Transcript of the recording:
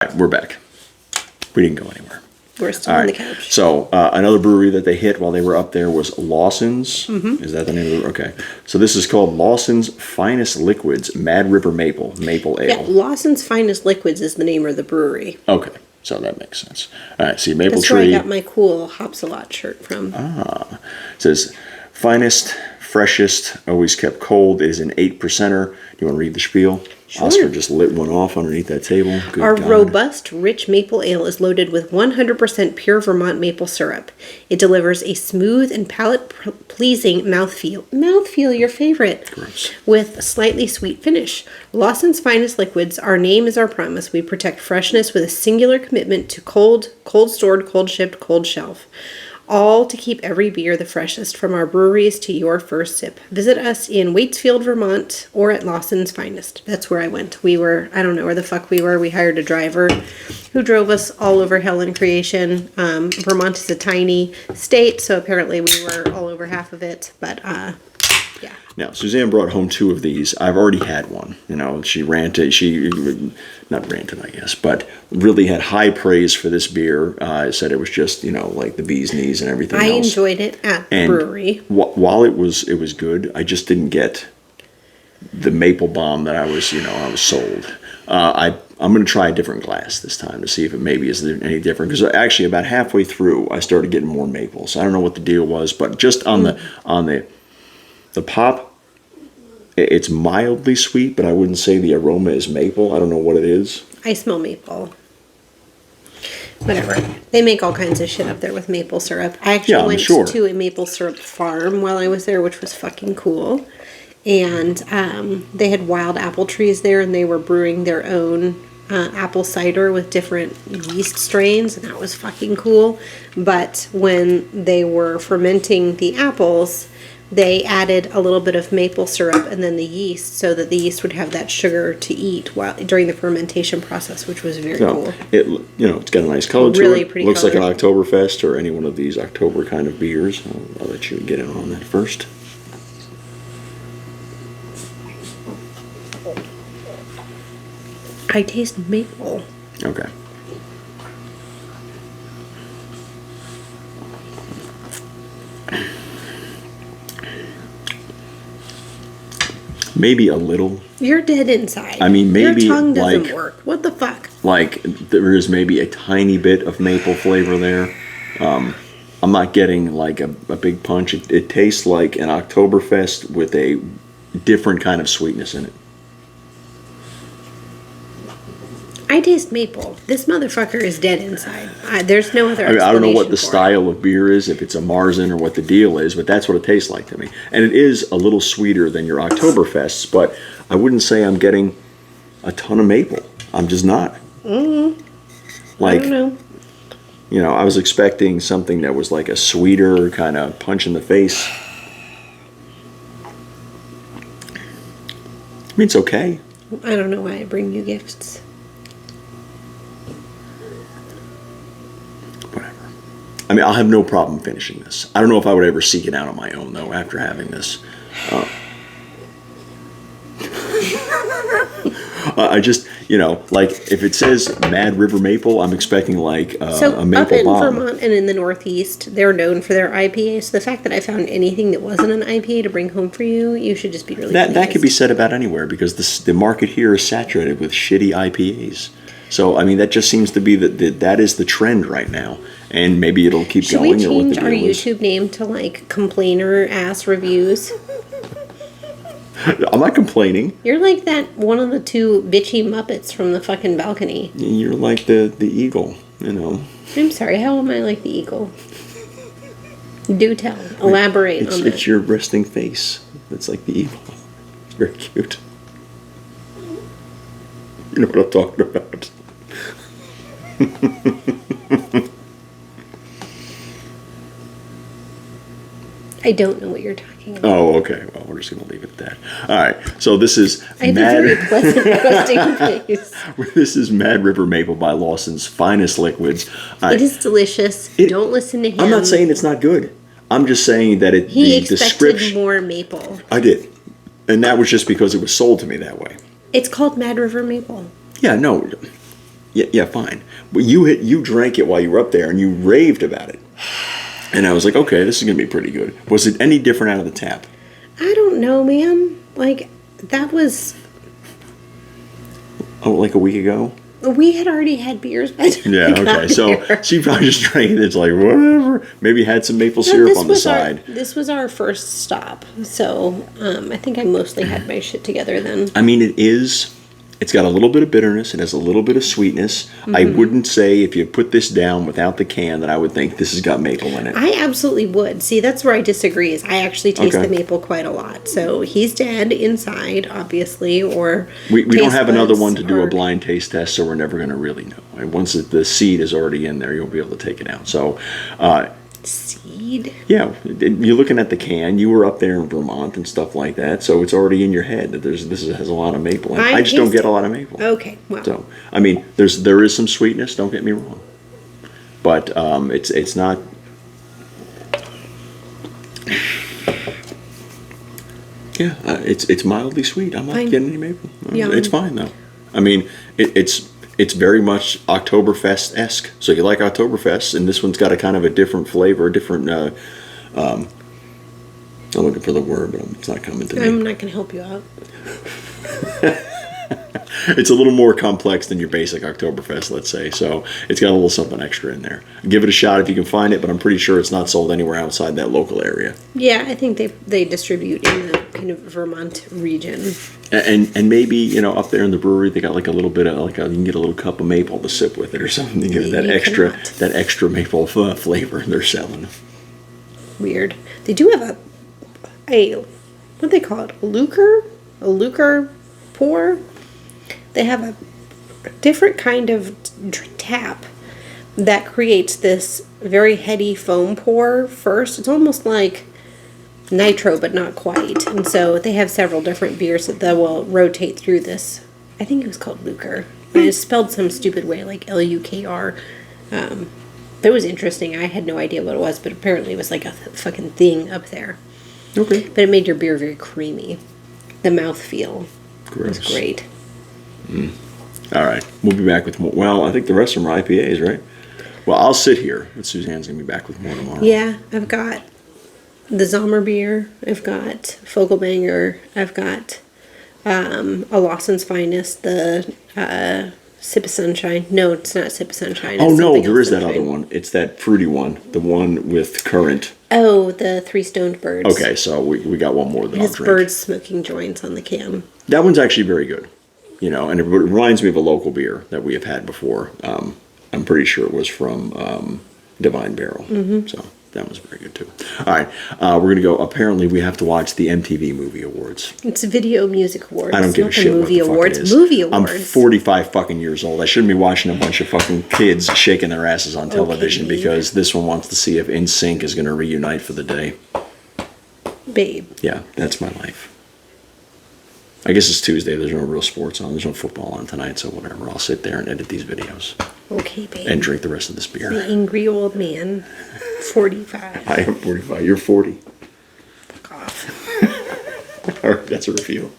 Right, we're back. We didn't go anywhere. We're still on the couch. So another brewery that they hit while they were up there was Lawson's. Mm-hmm. Is that the name of it? Okay. So this is called Lawson's Finest Liquids Mad River Maple Ale. Yeah, Lawson's Finest Liquids is the name of the brewery. Okay. So that makes sense. All right. See, Maple That's Tree. That's where I got my cool Hops a Lot shirt from. It says, finest, freshest, always kept cold. It is an 8%er. You want to read the spiel? Sure. Oscar just lit one off underneath that table. Good Our God. robust, rich maple ale is loaded with 100% pure Vermont maple syrup. It delivers a smooth and palate-pleasing mouthfeel. Mouthfeel, your favorite. Gross. With a slightly sweet finish. Lawson's Finest Liquids, our name is our promise. We protect freshness with a singular commitment to cold stored, cold shipped, cold shelf. All to keep every beer the freshest from our breweries to your first sip. Visit us in Waitsfield, Vermont, or at Lawson's Finest. That's where I went. I don't know where the fuck we were. We hired a driver who drove us all over hell and creation. Vermont is a tiny state, so apparently we were all over half of it. But, yeah. Now, Suzanne brought home 2 of these. I've already had one. You know, she ranted. Not ranted, I guess, but really had high praise for this beer. Said it was just, you know, like the bee's knees and everything else. I enjoyed it at the brewery. While it was good, I just didn't get the maple bomb that I was sold. I'm going to try a different glass this time to see if it maybe is any different. Because actually, about halfway through, I started getting more maple. So I don't know what the deal was, but just on the pop, it's mildly sweet, but I wouldn't say the aroma is maple. I don't know what it is. I smell maple. Whatever. They make all kinds of shit up there with maple syrup. I actually went to a maple syrup farm while I was there, which was fucking cool. And they had wild apple trees there, and they were brewing their own apple cider with different yeast strains, and that was fucking cool. But when they were fermenting the apples, they added a little bit of maple syrup and then the yeast, so that the yeast would have that sugar to eat during the fermentation process, which was very cool. It's got a nice color to really it. Pretty Looks color. like an Oktoberfest or any one of these October kind of beers. I'll let you get in on that first. I taste maple. Okay. Maybe a little. You're dead inside. I mean, maybe your tongue doesn't like, work. What the fuck? Like there is maybe a tiny bit of maple flavor there. I'm not getting like a big punch. It tastes like an Oktoberfest with a different kind of sweetness in it. I taste maple. This motherfucker is dead inside. There's no other explanation. I don't know what the for style of beer is, if it's a Marzen or what the deal is, but that's what it tastes like to me. And it is a little sweeter than your Oktoberfests, but I wouldn't say I'm getting a ton of maple. I'm just not. Mm-hmm. Like, I don't know. I was expecting something that was like a sweeter kind of punch in the face. I mean, it's okay. I don't know why I bring you gifts. I mean, I'll have no problem finishing this. I don't know if I would ever seek it out on my own, though, after having this. I just, like, if it says Mad River Maple, I'm expecting, like, a maple up in bomb. Vermont and in the Northeast, they're known for their IPA. So the fact that I found anything that wasn't an IPA to bring home for you, you should just be really That could be said about anywhere, because the market here is saturated with shitty IPAs. So, I mean, that just seems to be that is the trend right now. And maybe it'll keep going. Should we change our is. YouTube name to, like, complainer ass reviews? I'm not complaining. You're like that one of the 2 bitchy Muppets from the fucking balcony. You're like the eagle, I'm sorry, how am I like the eagle? Do tell. Elaborate on that. It's your resting face that's like the eagle. It's very cute. You know what I'm talking about. I don't know what you're talking about. Oh, okay. Well, we're just going to leave it at that. All right. So this is I have a very pleasant resting face. This is Mad River Maple by Lawson's Finest Liquids. It is delicious. Don't listen to him. I'm not saying it's not good. I'm just saying that he expected more maple. I did. And that was just because it was sold to me that way. It's called Mad River Maple. Yeah, no. Yeah, fine. But you drank it while you were up there, and you raved about it. And I was like, okay, this is gonna be pretty good. Was it any different out of the tap? I don't know, man. Like, that was... Oh, like a week ago? We had already had beers by the time Yeah, we okay. got So there. she probably just drank it. It's like, whatever. Maybe had some maple syrup on the side. This was our first stop. So I think I mostly had my shit together then. I mean, it's got a little bit of bitterness. It has a little bit of sweetness. I wouldn't say if you put this down without the can that I would think this has got maple in it. I absolutely would. See, that's where I disagree. Is I actually taste Okay. the maple quite a lot. So he's dead inside, obviously, or We don't taste have another buds one to do a are- blind taste test, so we're never going to really know. And once the seed is already in there, you won't be able to take it out. So, seed. yeah, you're looking at the can. You were up there in Vermont and stuff like that, so it's already in your head that this has a lot of maple in it. I just don't get a lot of maple. Okay, well, So, I mean, there is some sweetness. Don't get me wrong, but it's not. Yeah, it's mildly sweet. I'm not Fine. getting any maple. Yum. It's fine though. I mean, it's very much Oktoberfest-esque. So you like Oktoberfest, and this one's got a kind of a different flavor, a different. I'm looking for the word, but it's not coming to me. I'm not going to help you out. It's a little more complex than your basic Oktoberfest, let's say. So it's got a little something extra in there. Give it a shot if you can find it, but I'm pretty sure it's not sold anywhere outside that local area. Yeah, I think they distribute in the kind of Vermont region. And maybe, up there in the brewery they got like a little bit of you can get a little cup of maple to sip with it or something to give it You cannot. that extra maple flavor they're selling. Weird. They do have a what do they call it? A lucre pour. They have a different kind of tap that creates this very heady foam pour first. It's almost like nitro, but not quite. And so they have several different beers that will rotate through this. I think it was called Lucre. And it's spelled some stupid way, like L-U-K-R. That was interesting. I had no idea what it was, but apparently it was like a fucking thing up there. Okay. But it made your beer very creamy. The mouthfeel was Gross. great. All right. We'll be back with more. Well, I think the rest of them are IPAs, right? Well, I'll sit here, but Suzanne's going to be back with more tomorrow. Yeah, I've got the Zomer beer. I've got Fogelbanger. I've got a Lawson's Finest, the Sip of Sunshine. No, it's not Sip of Sunshine. Oh, It's no, something there else is that sunshine. other one. It's that fruity one, the one with currant. Oh, the Three Stoned Birds. Okay, so we got one more that It I'll has drink. birds smoking joints on the can. That one's actually very good. And it reminds me of a local beer that we have had before. I'm pretty sure it was from Divine Barrel. Mm-hmm. So that was very good too. All right, we're going to go. Apparently, we have to watch the MTV Movie Awards. It's Video Music Awards. I don't give a not shit the what movie the fuck awards. it is. Movie I'm awards. 45 fucking years old. I shouldn't be watching a bunch of fucking kids shaking their asses on television babe. because this one wants to see if NSYNC is going to reunite for the day. Babe. Yeah, that's my life. I guess it's Tuesday. There's no real sports on. There's no football on tonight, so whatever. I'll sit there and edit these videos Okay, babe. and drink the rest of this The beer. angry old man. 45. I am 45. You're 40. Fuck off. All right, that's a review.